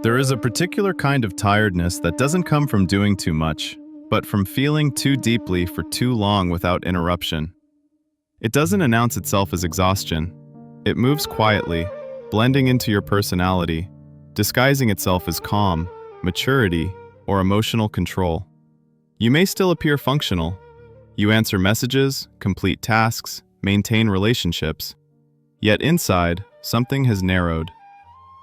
There is a particular kind of tiredness that doesn't come from doing too much, but from feeling too deeply for too long without interruption. It doesn't announce itself as exhaustion. It moves quietly, blending into your personality, disguising itself as calm, maturity, or emotional control. You may still appear functional. You answer messages, complete tasks, maintain relationships. Yet inside, something has narrowed.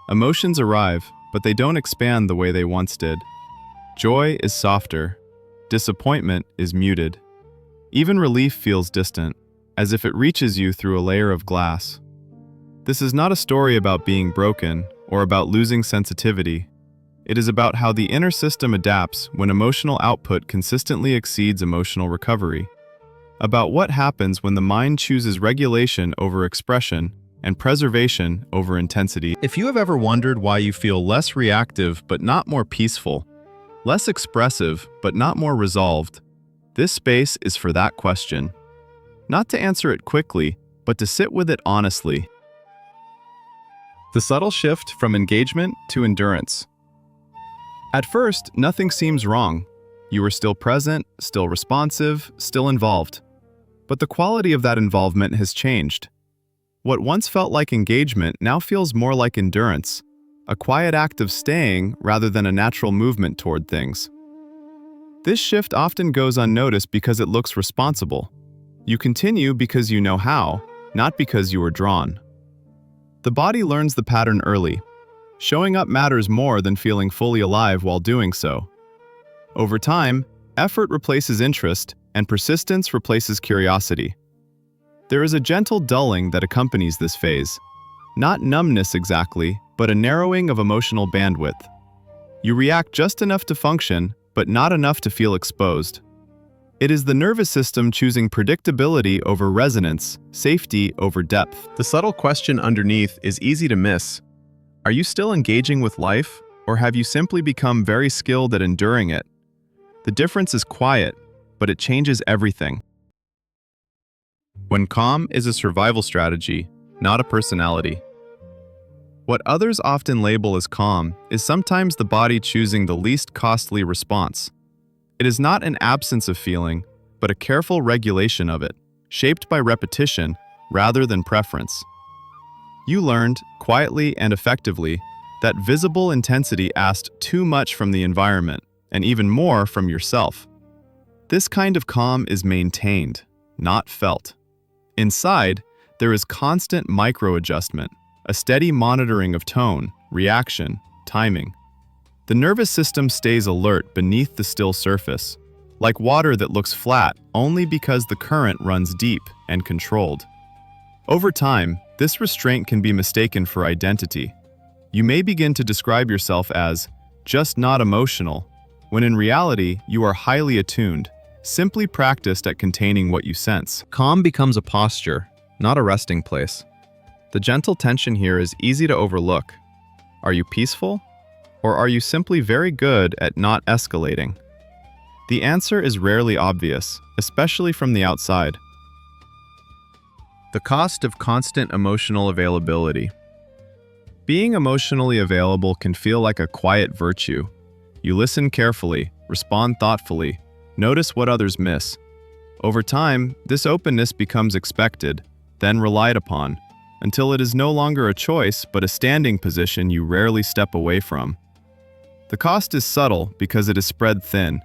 Emotions arrive, but they don't expand the way they once did. Joy is softer. Disappointment is muted. Even relief feels distant, as if it reaches you through a layer of glass. This is not a story about being broken or about losing sensitivity. It is about how the inner system adapts when emotional output consistently exceeds emotional recovery. About what happens when the mind chooses regulation over expression and preservation over intensity. If you have ever wondered why you feel less reactive but not more peaceful, less expressive but not more resolved, this space is for that question. Not to answer it quickly, but to sit with it honestly. The subtle shift from engagement to endurance. At first, nothing seems wrong. You are still present, still responsive, still involved. But the quality of that involvement has changed. What once felt like engagement now feels more like endurance, a quiet act of staying rather than a natural movement toward things. This shift often goes unnoticed because it looks responsible. You continue because you know how, not because you were drawn. The body learns the pattern early. Showing up matters more than feeling fully alive while doing so. Over time, effort replaces interest, and persistence replaces curiosity. There is a gentle dulling that accompanies this phase. Not numbness exactly, but a narrowing of emotional bandwidth. You react just enough to function, but not enough to feel exposed. It is the nervous system choosing predictability over resonance, safety over depth. The subtle question underneath is easy to miss. Are you still engaging with life, or have you simply become very skilled at enduring it? The difference is quiet, but it changes everything. When calm is a survival strategy, not a personality. What others often label as calm is sometimes the body choosing the least costly response. It is not an absence of feeling, but a careful regulation of it, shaped by repetition rather than preference. You learned, quietly and effectively, that visible intensity asked too much from the environment, and even more from yourself. This kind of calm is maintained, not felt. Inside, there is constant micro-adjustment, a steady monitoring of tone, reaction, timing. The nervous system stays alert beneath the still surface, like water that looks flat only because the current runs deep and controlled. Over time, this restraint can be mistaken for identity. You may begin to describe yourself as just not emotional, when in reality you are highly attuned, simply practiced at containing what you sense. Calm becomes a posture, not a resting place. The gentle tension here is easy to overlook. Are you peaceful? Or are you simply very good at not escalating? The answer is rarely obvious, especially from the outside. The cost of constant emotional availability. Being emotionally available can feel like a quiet virtue. You listen carefully, respond thoughtfully, notice what others miss. Over time, this openness becomes expected, then relied upon, until it is no longer a choice but a standing position you rarely step away from. The cost is subtle because it is spread thin.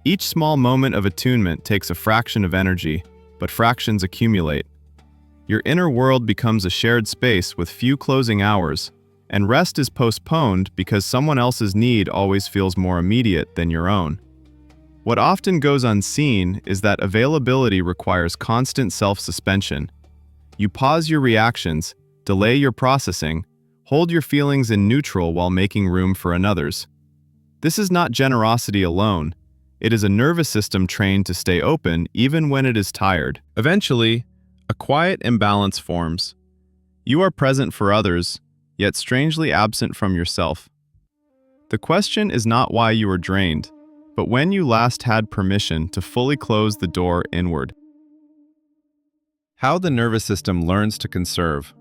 Each small moment of attunement takes a fraction of energy, but fractions accumulate. Your inner world becomes a shared space with few closing hours, and rest is postponed because someone else's need always feels more immediate than your own. What often goes unseen is that availability requires constant self-suspension. You pause your reactions, delay your processing, hold your feelings in neutral while making room for another's. This is not generosity alone. It is a nervous system trained to stay open even when it is tired. Eventually, a quiet imbalance forms. You are present for others, yet strangely absent from yourself. The question is not why you are drained, but when you last had permission to fully close the door inward. How the nervous system learns to conserve.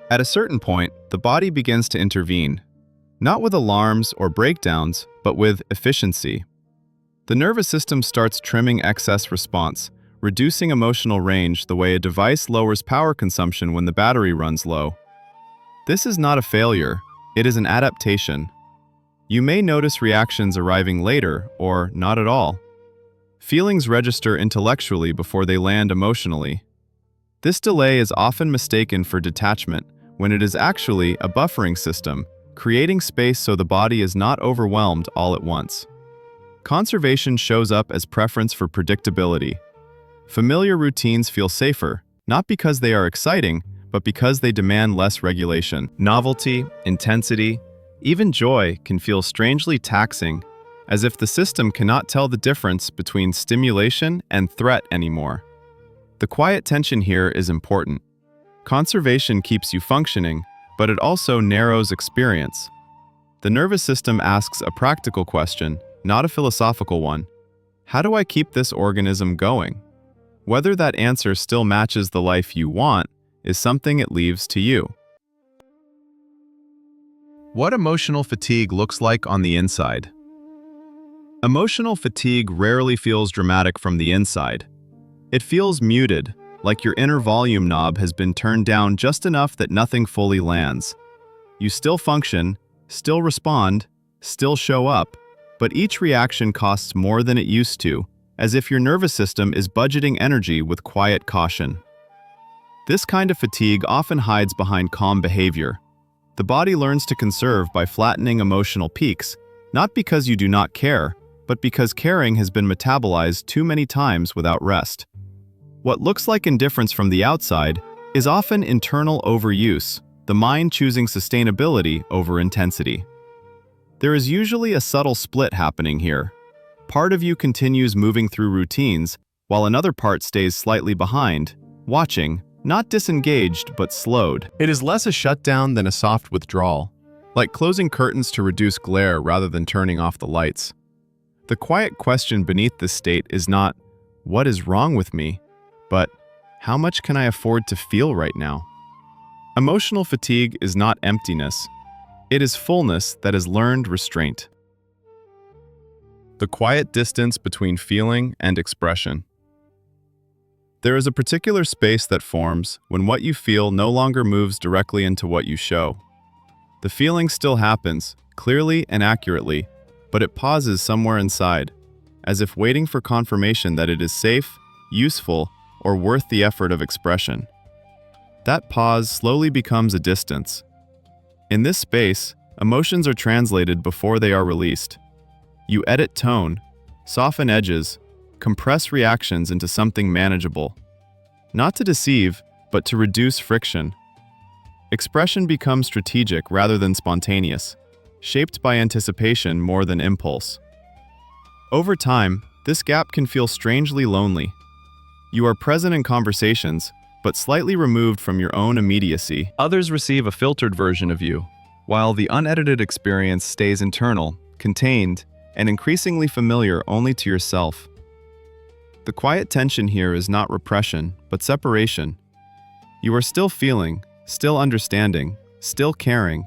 At a certain point, the body begins to intervene. Not with alarms or breakdowns, but with efficiency. The nervous system starts trimming excess response, reducing emotional range the way a device lowers power consumption when the battery runs low. This is not a failure, it is an adaptation. You may notice reactions arriving later or not at all. Feelings register intellectually before they land emotionally. This delay is often mistaken for detachment when it is actually a buffering system, creating space so the body is not overwhelmed all at once. Conservation shows up as preference for predictability. Familiar routines feel safer, not because they are exciting, but because they demand less regulation. Novelty, intensity, even joy can feel strangely taxing, as if the system cannot tell the difference between stimulation and threat anymore. The quiet tension here is important. Conservation keeps you functioning, but it also narrows experience. The nervous system asks a practical question, not a philosophical one. How do I keep this organism going? Whether that answer still matches the life you want is something it leaves to you. What emotional fatigue looks like on the inside. Emotional fatigue rarely feels dramatic from the inside. It feels muted, like your inner volume knob has been turned down just enough that nothing fully lands. You still function, still respond, still show up, but each reaction costs more than it used to, as if your nervous system is budgeting energy with quiet caution. This kind of fatigue often hides behind calm behavior. The body learns to conserve by flattening emotional peaks, not because you do not care, but because caring has been metabolized too many times without rest. What looks like indifference from the outside is often internal overuse, the mind choosing sustainability over intensity. There is usually a subtle split happening here. Part of you continues moving through routines, while another part stays slightly behind, watching, not disengaged but slowed. It is less a shutdown than a soft withdrawal, like closing curtains to reduce glare rather than turning off the lights. The quiet question beneath this state is not, "What is wrong with me?" but "How much can I afford to feel right now?" Emotional fatigue is not emptiness. It is fullness that has learned restraint. The quiet distance between feeling and expression. There is a particular space that forms when what you feel no longer moves directly into what you show. The feeling still happens, clearly and accurately, but it pauses somewhere inside, as if waiting for confirmation that it is safe, useful, or worth the effort of expression. That pause slowly becomes a distance. In this space, emotions are translated before they are released. You edit tone, soften edges, compress reactions into something manageable. Not to deceive, but to reduce friction. Expression becomes strategic rather than spontaneous, shaped by anticipation more than impulse. Over time, this gap can feel strangely lonely. You are present in conversations, but slightly removed from your own immediacy. Others receive a filtered version of you, while the unedited experience stays internal, contained, and increasingly familiar only to yourself. The quiet tension here is not repression, but separation. You are still feeling, still understanding, still caring.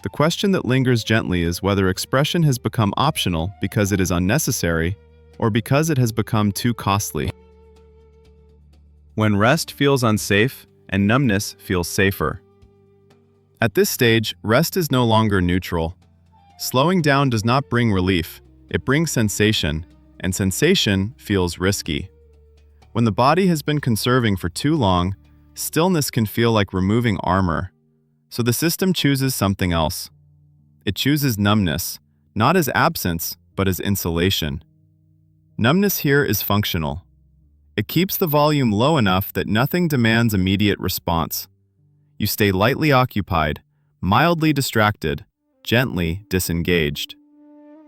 The question that lingers gently is whether expression has become optional because it is unnecessary, or because it has become too costly. When rest feels unsafe and numbness feels safer. At this stage, rest is no longer neutral. Slowing down does not bring relief, it brings sensation, and sensation feels risky. When the body has been conserving for too long, stillness can feel like removing armor. So the system chooses something else. It chooses numbness, not as absence, but as insulation. Numbness here is functional. It keeps the volume low enough that nothing demands immediate response. You stay lightly occupied, mildly distracted, gently disengaged.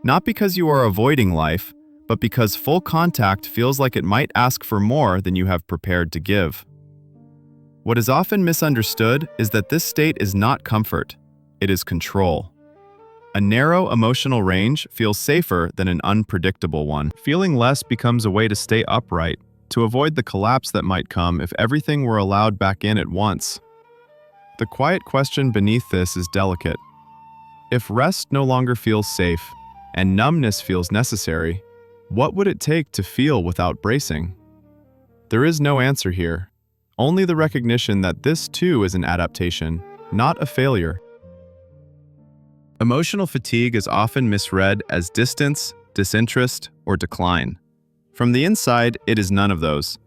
Not because you are avoiding life, but because full contact feels like it might ask for more than you have prepared to give. What is often misunderstood is that this state is not comfort, it is control. A narrow emotional range feels safer than an unpredictable one. Feeling less becomes a way to stay upright, to avoid the collapse that might come if everything were allowed back in at once. The quiet question beneath this is delicate. If rest no longer feels safe and numbness feels necessary, what would it take to feel without bracing? There is no answer here, only the recognition that this too is an adaptation, not a failure. Emotional fatigue is often misread as distance, disinterest, or decline. From the inside, it is none of those.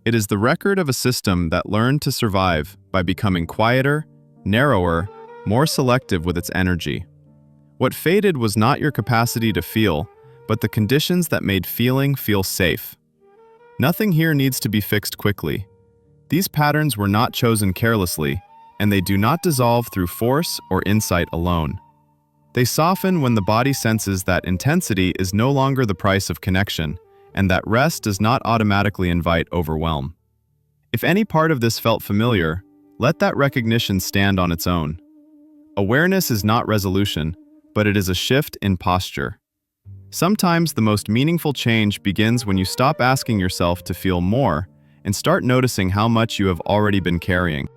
It is the record of a system that learned to survive by becoming quieter, narrower, more selective with its energy. What faded was not your capacity to feel, but the conditions that made feeling feel safe. Nothing here needs to be fixed quickly. These patterns were not chosen carelessly, and they do not dissolve through force or insight alone. They soften when the body senses that intensity is no longer the price of connection, and that rest does not automatically invite overwhelm. If any part of this felt familiar, let that recognition stand on its own. Awareness is not resolution, but it is a shift in posture. Sometimes the most meaningful change begins when you stop asking yourself to feel more and start noticing how much you have already been carrying.